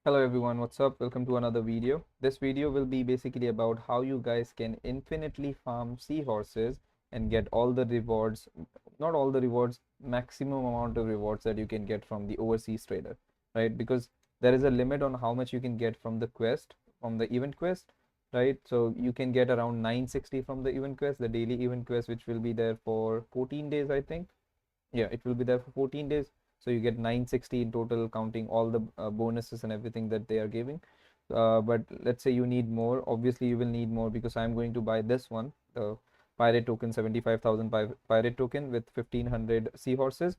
Hello everyone, what's up? Welcome to another video. This video will be basically about how you guys can infinitely farm seahorses and get all the rewards, not all the rewards, maximum amount of rewards that you can get from the overseas trader, right? Because there is a limit on how much you can get from the quest, from the event quest, right? So you can get around 960 from the event quest, the daily event quest, which will be there for 14 days, I think. Yeah, it will be there for 14 days. So you get 960 in total, counting all the bonuses and everything that they are giving. But let's say you need more. Obviously, you will need more because I'm going to buy this one, the pirate token, 75,000 pirate token with 1500 seahorses.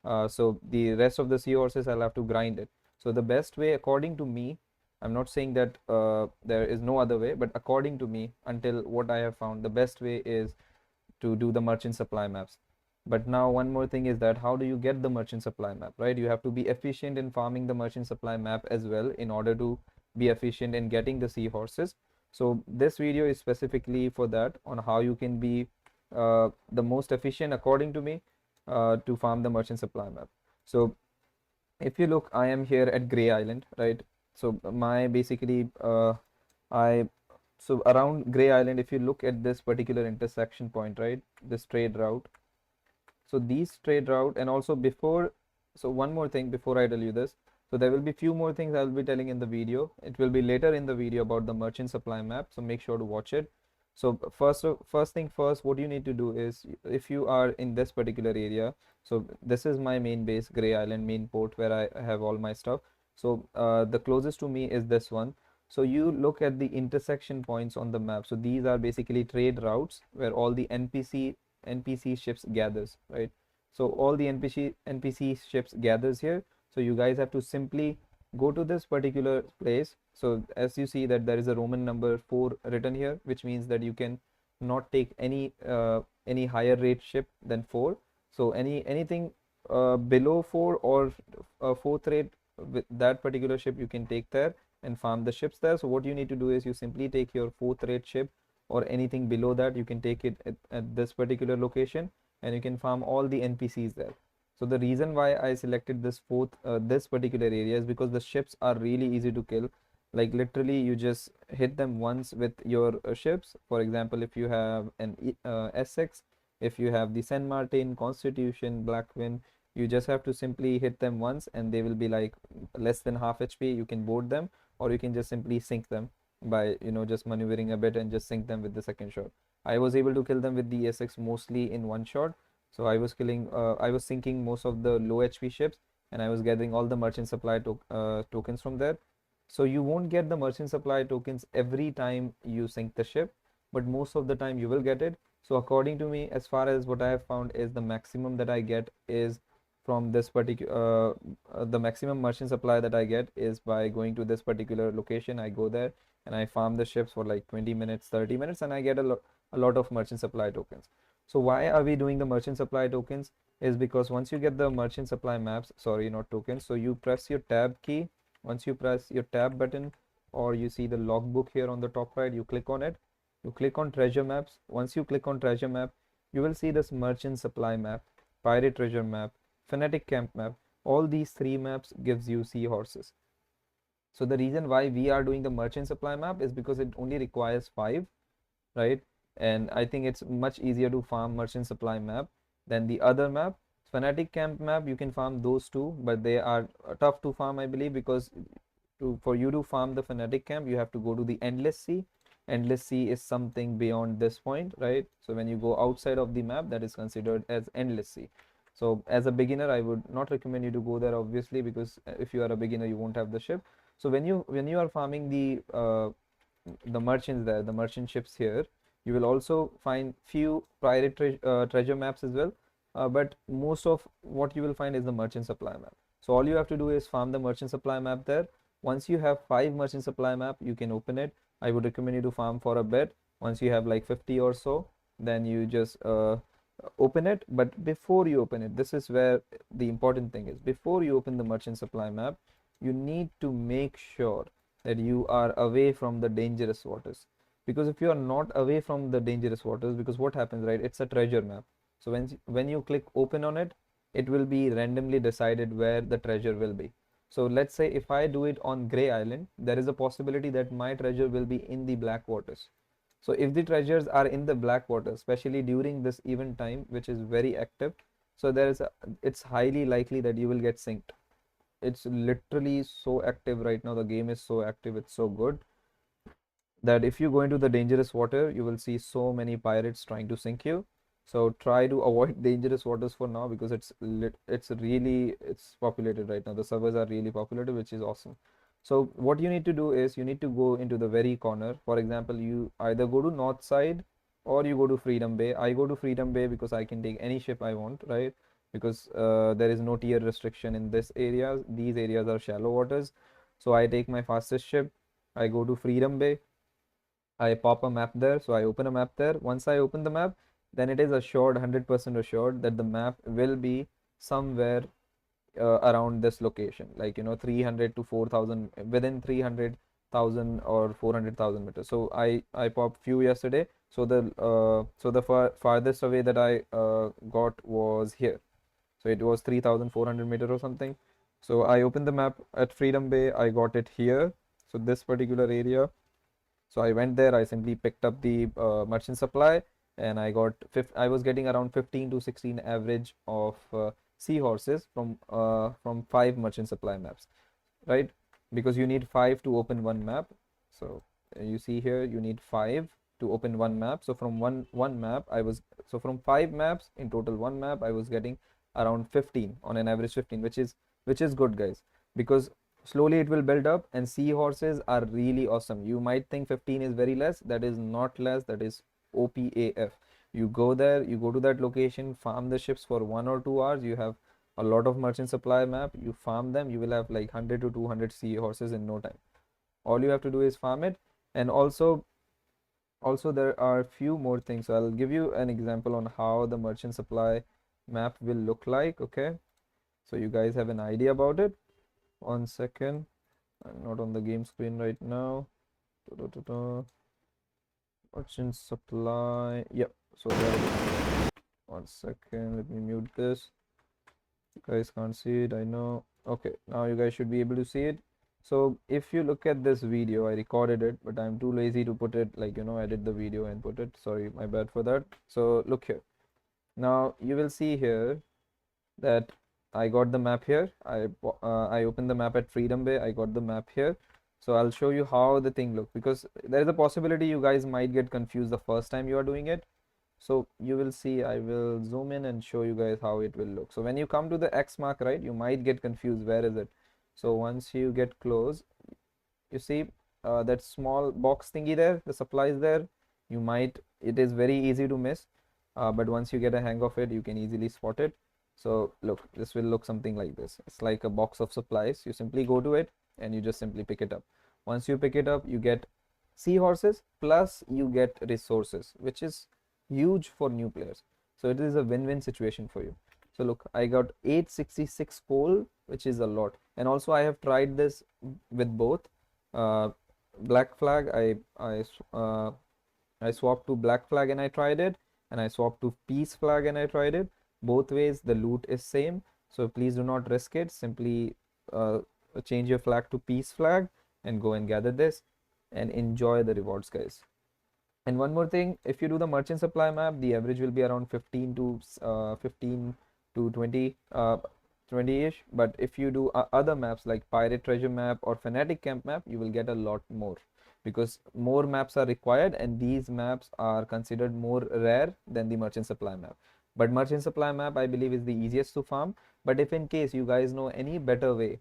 So the rest of the seahorses, I'll have to grind it. So the best way, according to me, I'm not saying that there is no other way, but according to me, until what I have found, the best way is to do the merchant supply maps. But now one more thing is that how do you get the merchant supply map, right? You have to be efficient in farming the merchant supply map as well in order to be efficient in getting the seahorses. So this video is specifically for that, on how you can be the most efficient according to me to farm the merchant supply map. So if you look, I am here at Gray Island, right? So my basically I so around Gray Island, if you look at this particular intersection point, right, this trade route, so these trade route, and also before, so one more thing before I tell you this. So there will be few more things I will be telling in the video. It will be later in the video about the merchant supply map, so make sure to watch it. So first thing first, what you need to do is, if you are in this particular area, so this is my main base, Gray Island main port, where I have all my stuff. So the closest to me is this one. So you look at the intersection points on the map. So these are basically trade routes where all the NPC ships gathers, right? So all the NPC ships gathers here. So you guys have to simply go to this particular place. So as you see that there is a Roman number 4 written here, which means that you can not take any higher rate ship than 4. So anything below 4 or 4th rate with that particular ship you can take there and farm the ships there. So what you need to do is you simply take your 4th rate ship, or anything below that you can take it at this particular location, and you can farm all the NPCs there. So the reason why I selected this particular area is because the ships are really easy to kill. Like literally you just hit them once with your ships. For example, if you have an Essex, if you have the San Martin, Constitution, Blackwin, you just have to simply hit them once and they will be like less than half HP. You can board them, or you can just simply sink them by just maneuvering a bit and just sink them with the second shot. I was able to kill them with the SX mostly in one shot. So I was sinking most of the low HP ships, and I was gathering all the merchant supply tokens from there. So you won't get the merchant supply tokens every time you sink the ship, but most of the time you will get it. So according to me, as far as what I have found, is the maximum that I get is from this particular the maximum merchant supply that I get is by going to this particular location. I go there and I farm the ships for like 20 minutes, 30 minutes, and I get a lot of merchant supply tokens. So why are we doing the merchant supply tokens? Is because once you get the merchant supply maps, sorry, not tokens, so you press your tab key. Once you press your tab button, or you see the logbook here on the top right, you click on it, you click on treasure maps. Once you click on treasure map, you will see this merchant supply map, pirate treasure map, fanatic camp map. All these three maps gives you seahorses. So the reason why we are doing the merchant supply map is because it only requires 5, right? And I think it's much easier to farm merchant supply map than the other map. Fanatic camp map, you can farm those two, but they are tough to farm, I believe, because for you to farm the fanatic camp, you have to go to the endless sea. Endless sea is something beyond this point, right? So when you go outside of the map, that is considered as endless sea. So as a beginner, I would not recommend you to go there, obviously, because if you are a beginner, you won't have the ship. So when you are farming the merchants there, the merchant ships here, you will also find few pirate treasure maps as well. But most of what you will find is the merchant supply map. So all you have to do is farm the merchant supply map there. Once you have 5 merchant supply map, you can open it. I would recommend you to farm for a bit. Once you have like 50 or so, then you just open it. But before you open it, this is where the important thing is. Before you open the merchant supply map, you need to make sure that you are away from the dangerous waters. Because if you are not away from the dangerous waters, because what happens, right, it's a treasure map. So when you click open on it, it will be randomly decided where the treasure will be. So let's say if I do it on Grey Island, there is a possibility that my treasure will be in the black waters. So if the treasures are in the black water, especially during this event time, which is very active, so it's highly likely that you will get synced. It's literally so active right now. The game is so active, it's so good that if you go into the dangerous water, you will see so many pirates trying to sink you. So try to avoid dangerous waters for now, because it's populated right now. The servers are really populated, which is awesome. So what you need to do is you need to go into the very corner. For example, you either go to north side or you go to Freedom Bay. I go to Freedom Bay because I can take any ship I want, right? Because there is no tier restriction in this area. These areas are shallow waters. So I take my fastest ship. I go to Freedom Bay. I pop a map there, so I open a map there. Once I open the map, then it is assured, 100% assured that the map will be somewhere around this location, like 300 to 4,000, within 300,000 or 400,000 meters. So I popped few yesterday. So the farthest away that I got was here. So it was 3,400 meter or something. So I opened the map at Freedom Bay. I got it here. So this particular area. So I went there, I simply picked up the merchant supply, and I was getting around 15 to 16 average of seahorses from 5 merchant supply maps, right? Because you need 5 to open one map. So you see here, you need 5 to open one map. So from one map, from 5 maps in total, one map I was getting around 15, on an average 15, which is good, guys, because slowly it will build up, and seahorses are really awesome. You might think 15 is very less. That is not less. That is OPAF. You go there, you go to that location, farm the ships for 1 or 2 hours. You have a lot of merchant supply map. You farm them, you will have like 100 to 200 seahorses in no time. All you have to do is farm it. And also there are a few more things. So I'll give you an example on how the merchant supply map will look like. Okay, so you guys have an idea about it. 1 second, I'm not on the game screen right now. Merchant supply, yep. So there it is. 1 second, let me mute this. You guys can't see it, I know. Okay, now you guys should be able to see it. So if you look at this video, I recorded it, but I'm too lazy to put it, like, edit the video and put it. Sorry, my bad for that. So look here. Now you will see here that I got the map here. I opened the map at Freedom Bay. I got the map here. So I'll show you how the thing looks, because there is a possibility you guys might get confused the first time you are doing it. So you will see, I will zoom in and show you guys how it will look. So when you come to the X mark, right, you might get confused. Where is it? So once you get close, you see that small box thingy there, the supplies there. It is very easy to miss, but once you get a hang of it, you can easily spot it. So look, this will look something like this. It's like a box of supplies. You simply go to it and you just simply pick it up. Once you pick it up, you get seahorses plus you get resources, which is huge for new players. So it is a win-win situation for you. So look, I got 866 coal, which is a lot. And also I have tried this with both black flag. I swapped to black flag and I tried it, and I swapped to peace flag and I tried it. Both ways the loot is same, so please do not risk it. Simply change your flag to peace flag and go and gather this and enjoy the rewards, guys. And one more thing, if you do the merchant supply map, the average will be around 15 to 20-ish. But if you do other maps like pirate treasure map or fanatic camp map, you will get a lot more, because more maps are required, and these maps are considered more rare than the merchant supply map. But merchant supply map, I believe, is the easiest to farm. But if in case you guys know any better way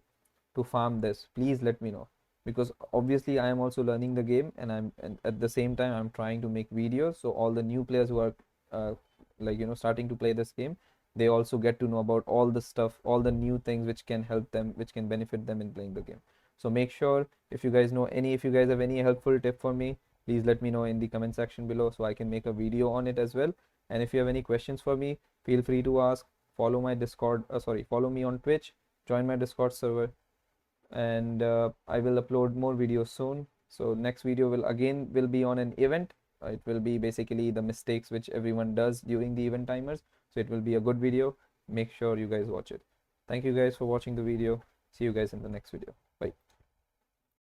to farm this, please let me know, because obviously I am also learning the game, and at the same time I'm trying to make videos, so all the new players who are starting to play this game, they also get to know about all the stuff, all the new things which can help them, which can benefit them in playing the game. So make sure, if you guys have any helpful tip for me, please let me know in the comment section below, so I can make a video on it as well. And if you have any questions for me, feel free to ask. Follow my Discord, follow me on Twitch, join my Discord server, and I will upload more videos soon. So next video will be on an event. It will be basically the mistakes which everyone does during the event timers. So it will be a good video. Make sure you guys watch it. Thank you guys for watching the video. See you guys in the next video.